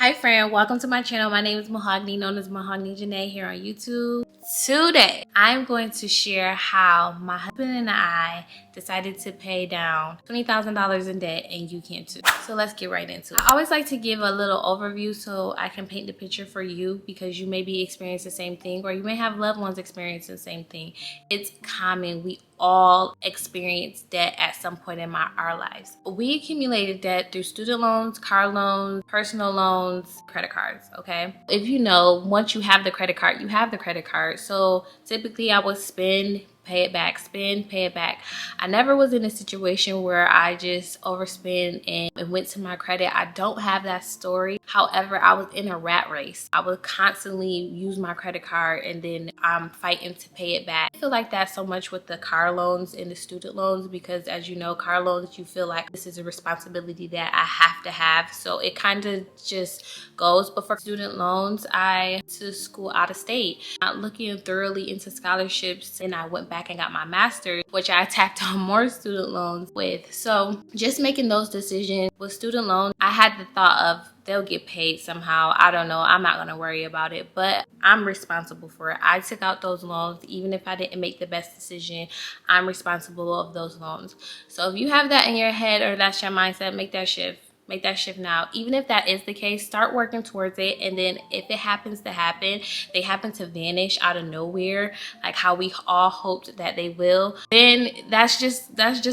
Hi friend, welcome to my channel. My name is Mahogany, known as Mahogany Janae here on YouTube. Today, I'm going to share how my husband and I decided to pay down $20,000 in debt, and you can too. So let's get right into it. I always like to give a little overview so I can paint the picture for you, because you may be experiencing the same thing, or you may have loved ones experiencing the same thing. It's common. We all experience debt at some point in our lives. We accumulated debt through student loans, car loans, personal loans, credit cards, okay? If you know, once you have the credit card, you have the credit card. So typically I would spend, pay it back, spend, pay it back. I never was in a situation where I just overspent and went to my credit. I don't have that story. However, I was in a rat race. I would constantly use my credit card and then I'm fighting to pay it back. I feel like that so much with the car loans and the student loans, because as you know, car loans, you feel like this is a responsibility that I have to have. So it kind of just goes. But for student loans, I went to school out of state, not looking thoroughly into scholarships, and I went back and got my master's, which I tacked on more student loans with. So just making those decisions with student loans, I had the thought of they'll get paid somehow. I don't know. I'm not going to worry about it, but I'm responsible for it. I took out those loans. Even if I didn't make the best decision, I'm responsible of those loans. So if you have that in your head, or that's your mindset, make that shift. Make that shift now. Even if that is the case, start working towards it. And then if it happens to happen, they happen to vanish out of nowhere, like how we all hoped that they will, then that's just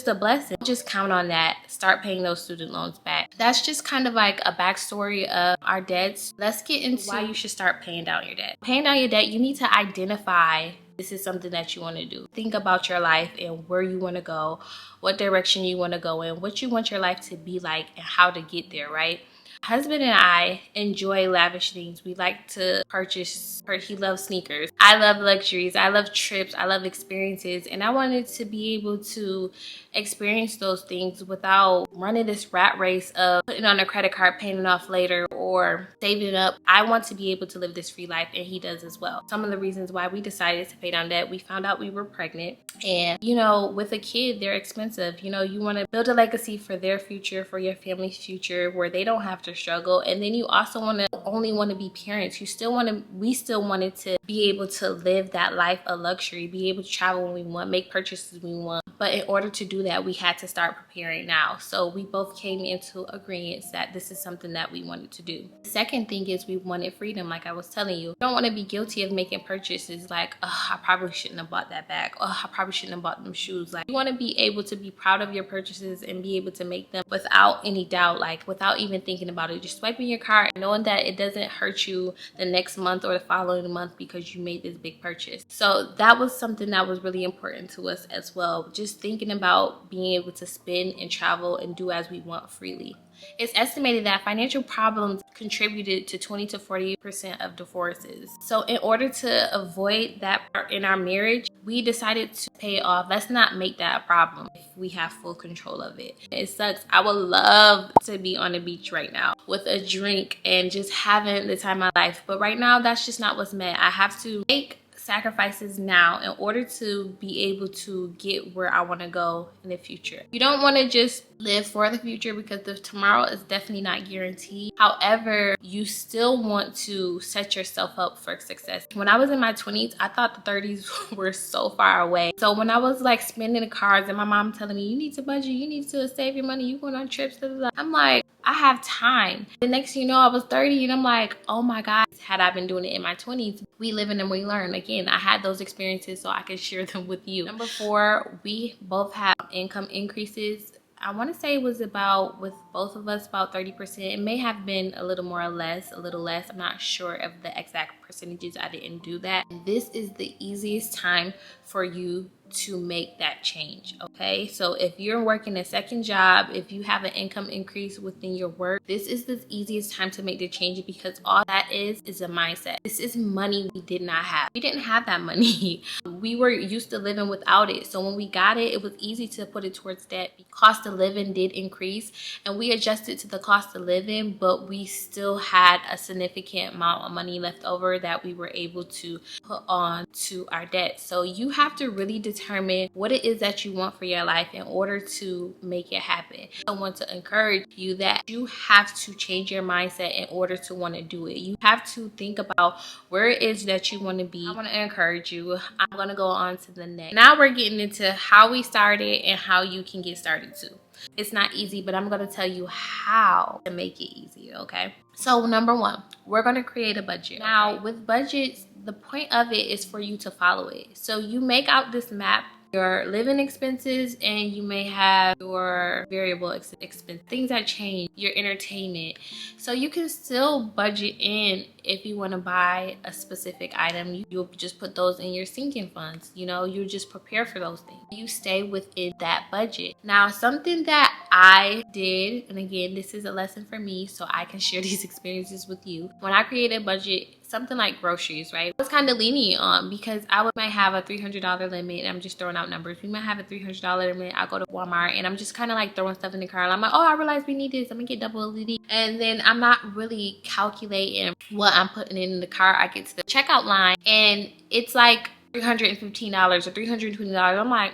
a blessing. Just count on that. Start paying those student loans back. That's just kind of like a backstory of our debts. Let's get into why you should start paying down your debt. Paying down your debt, you need to identify this is something that you want to do. Think about your life and where you want to go, what direction you want to go in, what you want your life to be like, and how to get there, right? Husband and I enjoy lavish things. We like to purchase. He loves sneakers. I love luxuries. I love trips. I love experiences. And I wanted to be able to experience those things without running this rat race of putting on a credit card, paying it off later, or saving it up. I want to be able to live this free life, and he does as well. Some of the reasons why we decided to pay down debt: we found out we were pregnant, and you know, with a kid, they're expensive. You know, you want to build a legacy for their future, for your family's future, where they don't have to struggle. And then you also want to only want to be parents. You still want to, we still wanted to be able to live that life of luxury, be able to travel when we want, make purchases we want. But in order to do that, we had to start preparing now. So we both came into agreement that this is something that we wanted to do. The second thing is we wanted freedom. Like I was telling you, you don't want to be guilty of making purchases like, oh, I probably shouldn't have bought that bag. Oh, I probably shouldn't have bought them shoes. Like, you want to be able to be proud of your purchases and be able to make them without any doubt, like without even thinking about it. Just swiping your card, knowing that it doesn't hurt you the next month or the following month because you made this big purchase. So that was something that was really important to us as well. Just thinking about being able to spend and travel and do as we want freely. It's estimated that financial problems contributed to 20 to 40% of divorces. So in order to avoid that part in our marriage, we decided to pay it off. Let's not make that a problem if we have full control of it. It sucks. I would love to be on the beach right now with a drink and just having the time of my life. But right now, that's just not what's meant. I have to make sacrifices now in order to be able to get where I want to go in the future. You don't want to just live for the future, because the tomorrow is definitely not guaranteed. However, you still want to set yourself up for success. When I was in my 20s, I thought the 30s were so far away. So when I was like spending the cards and my mom telling me, you need to budget, you need to save your money, you going on trips, blah, blah, blah. I'm like, I have time. The next thing you know, I was 30 and I'm like, oh my God, had I been doing it in my 20s, we live and we learn. Again, I had those experiences so I can share them with you. Number 4, we both have income increases. I want to say it was about, with both of us, about 30%. It may have been a little more or less, a little less. I'm not sure of the exact percentages. I didn't do that. This is the easiest time for you to make that change, okay? So if you're working a second job, if you have an income increase within your work, this is the easiest time to make the change, because all that is a mindset. This is money we did not have. We didn't have that money. we were used to living without it. So when we got it, it was easy to put it towards debt. Cost of living did increase, and we adjusted to the cost of living, but we still had a significant amount of money left over that we were able to put on to our debt. So you have to really determine what it is that you want for your life in order to make it happen. I want to encourage you that you have to change your mindset in order to want to do it. You have to think about where it is that you want to be. I want to encourage you. I'm going to go on to the next. Now we're getting into how we started and how you can get started too. It's not easy, but I'm going to tell you how to make it easy, okay? So number one, we're going to create a budget. Now with budgets, the point of it is for you to follow it. So you make out this map, your living expenses, and you may have your variable expense, things that change, your entertainment. So you can still budget in if you want to buy a specific item. You'll just put those in your sinking funds. You know, you just prepare for those things. You stay within that budget. Now, something that I did, and again, this is a lesson for me, so I can share these experiences with you. When I created a budget, something like groceries, right? I was kind of lenient on because might have a $300 limit. I'm just throwing out numbers. We might have a $300 limit. I go to Walmart and I'm just kind of like throwing stuff in the cart. I'm like, oh, I realize we need this. I'm gonna get double LED. And then I'm not really calculating what I'm putting in the cart. I get to the checkout line and it's like $315 or $320. I'm like,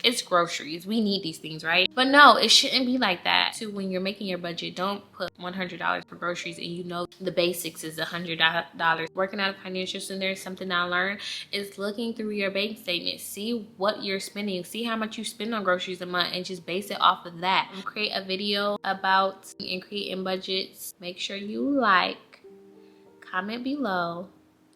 it's groceries. We need these things, right? But no, it shouldn't be like that. So when you're making your budget, don't put $100 for groceries and you know the basics is $100. Working at a financial center, something I learned is looking through your bank statement. See what you're spending. See how much you spend on groceries a month and just base it off of that. Create a video about creating budgets. Make sure you like, comment below,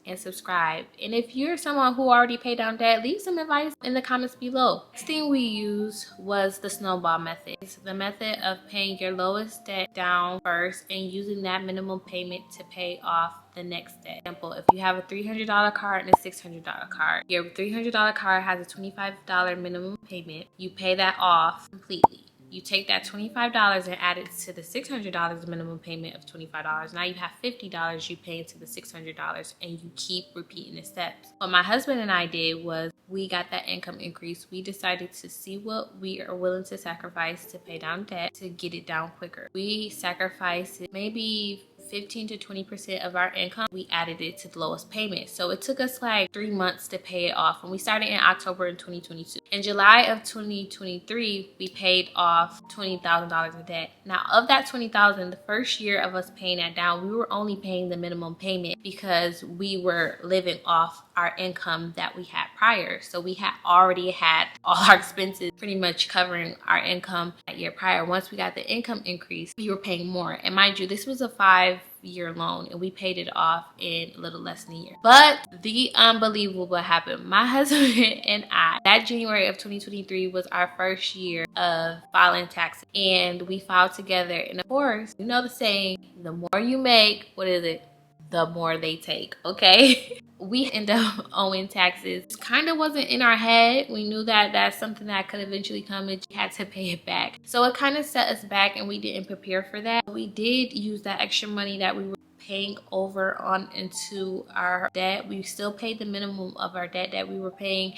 and subscribe. And if you're someone who already paid down debt, leave some advice in the comments below. Next thing we used was the snowball method. It's the method of paying your lowest debt down first and using that minimum payment to pay off the next debt. For example, if you have a $300 card and a $600 card, your $300 card has a $25 minimum payment. You pay that off completely. You take that $25 and add it to the $600 minimum payment of $25. Now you have $50 you pay into the $600 and you keep repeating the steps. What my husband and I did was we got that income increase. We decided to see what we are willing to sacrifice to pay down debt to get it down quicker. We sacrificed maybe 15 to 20% of our income. We added it to the lowest payment. So it took us like 3 months to pay it off. And we started in October in 2022. In July of 2023, we paid off $20,000 of debt. Now of that $20,000, the first year of us paying that down, we were only paying the minimum payment because we were living off our income that we had prior. So we had already had all our expenses pretty much covering our income that year prior. Once we got the income increase, we were paying more. And mind you, this was a 5-year loan and we paid it off in a little less than a year. But the unbelievable happened. My husband and I, that January of 2023 was our first year of filing taxes, and we filed together. And of course, you know the saying, the more you make, what is it? The more they take, okay? We end up owing taxes. It kind of wasn't in our head. We knew that that's something that could eventually come and you had to pay it back. So it kind of set us back and we didn't prepare for that. We did use that extra money that we were paying over on into our debt. We still paid the minimum of our debt that we were paying,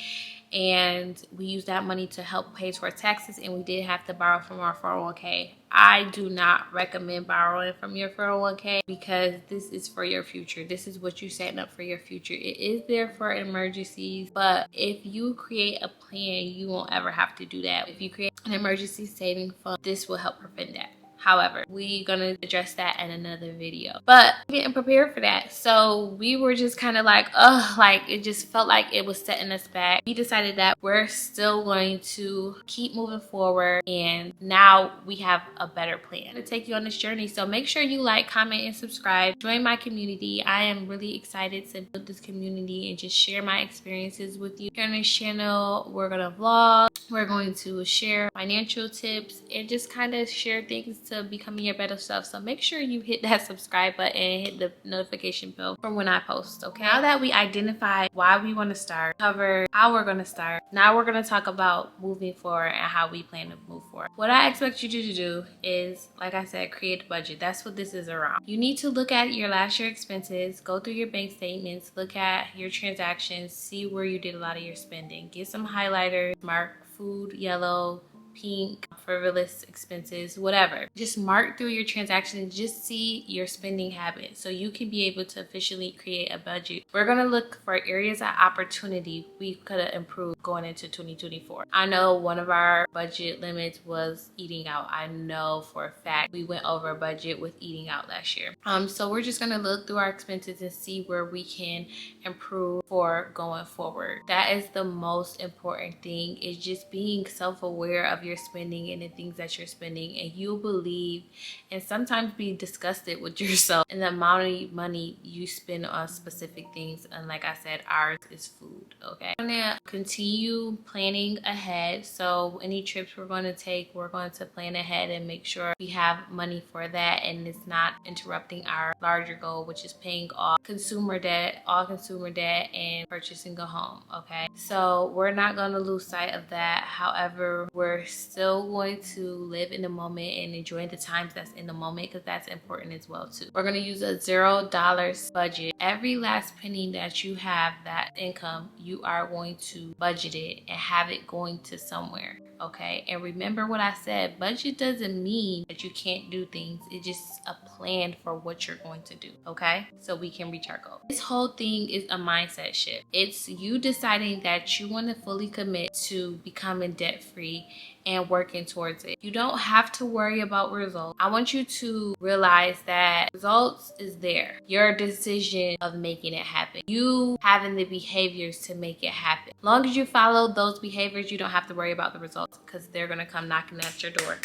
and we used that money to help pay towards taxes, and we did have to borrow from our 401k. I do not recommend borrowing from your 401k because this is for your future. This is what you're setting up for your future. It is there for emergencies, but if you create a plan, you won't ever have to do that. If you create an emergency saving fund, this will help prevent that. However, we're gonna address that in another video. But we didn't prepare for that. So we were just kind of like, like it just felt like it was setting us back. We decided that we're still going to keep moving forward, and now we have a better plan to take you on this journey. So make sure you like, comment, and subscribe. Join my community. I am really excited to build this community and just share my experiences with you. Here on this channel, we're gonna vlog. We're going to share financial tips and just kind of share things to becoming your better self. So make sure you hit that subscribe button and hit the notification bell from when I post, okay? Now that we identified why we want to start, cover how we're going to start, now we're going to talk about moving forward and how we plan to move forward. What I expect you to do is, like I said, create a budget. That's what this is around. You need to look at your last year expenses, go through your bank statements, look at your transactions, see where you did a lot of your spending. Get some highlighters, mark food yellow, pink, frivolous expenses, whatever. Just mark through your transactions, just see your spending habits so you can be able to officially create a budget. We're gonna look for areas of opportunity we could have improved going into 2024. I know one of our budget limits was eating out. I know for a fact we went over budget with eating out last year. So we're just gonna look through our expenses and see where we can improve for going forward. That is the most important thing, is just being self-aware of your spending and the things that you're spending, and you'll believe and sometimes be disgusted with yourself and the amount of money you spend on specific things. And like I said, ours is food, okay? I'm gonna continue planning ahead. So any trips we're going to take, we're going to plan ahead and make sure we have money for that and it's not interrupting our larger goal, which is paying off consumer debt, all consumer debt, and purchasing a home, okay? So we're not going to lose sight of that. However, we're still going to live in the moment and enjoy the times that's in the moment, because that's important as well too. We're going to use a $0 budget. Every last penny that you have, that income, you are going to budget it and have it going to somewhere, okay? And remember what I said, budget doesn't mean that you can't do things. It's just a plan for what you're going to do, okay? So we can reach our goal. This whole thing is a mindset shift. It's you deciding that you want to fully commit to becoming debt free and working towards it. You don't have to worry about results. I want you to realize that results is there. Your decision of making it happen. You having the behaviors to make it happen. As long as you follow those behaviors, you don't have to worry about the results, because they're gonna come knocking at your door.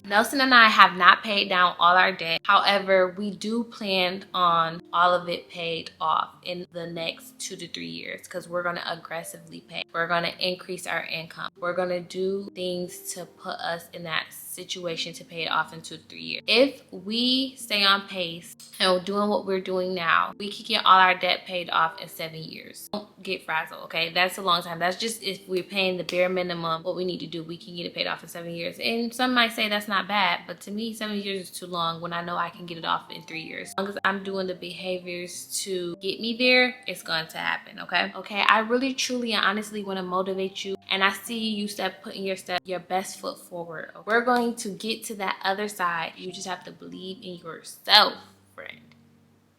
Nelson and I have not paid down all our debt. However, we do plan on all of it paid off in the next 2 to 3 years, because we're going to aggressively pay. We're going to increase our income. We're going to do things to put us in that situation to pay it off in 2 to 3 years. If we stay on pace and doing what we're doing now, we can get all our debt paid off in 7 years. Don't get frazzled, okay? That's a long time. That's just if we're paying the bare minimum, what we need to do, we can get it paid off in 7 years. And some might say that's not bad, but to me, 7 years is too long when I know I can get it off in 3 years. As long as I'm doing the behaviors to get me there, it's going to happen, okay? Okay, I really, truly, and honestly want to motivate you, and I see you putting your best foot forward. We're going to get to that other side. You just have to believe in yourself, friend.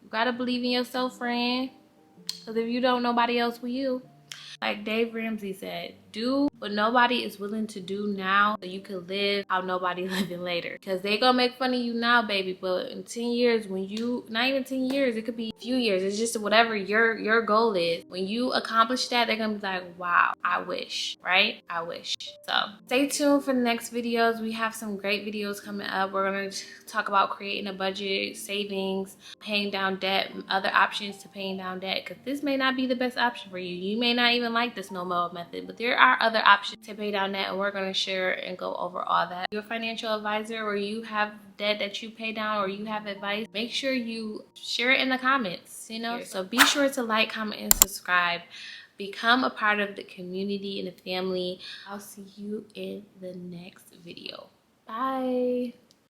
You gotta believe in yourself, friend, because if you don't, nobody else will. You, like Dave Ramsey said, do what nobody is willing to do now so you can live how nobody living later. Because they gonna make fun of you now, baby, but in 10 years, when you, not even 10 years, it could be a few years, it's just whatever your goal is. When you accomplish that, they're gonna be like, wow, I wish, right? I wish. So stay tuned for the next videos. We have some great videos coming up. We're gonna talk about creating a budget, savings, paying down debt, other options to paying down debt, because this may not be the best option for you. You may not even like the snowball method, but there are other options to pay down debt, and we're going to share and go over all that. Your financial advisor, or you have debt that you pay down, or you have advice, make sure you share it in the comments, you know? So be sure to like, comment, and subscribe. Become a part of the community and the family. I'll see you in the next video. Bye.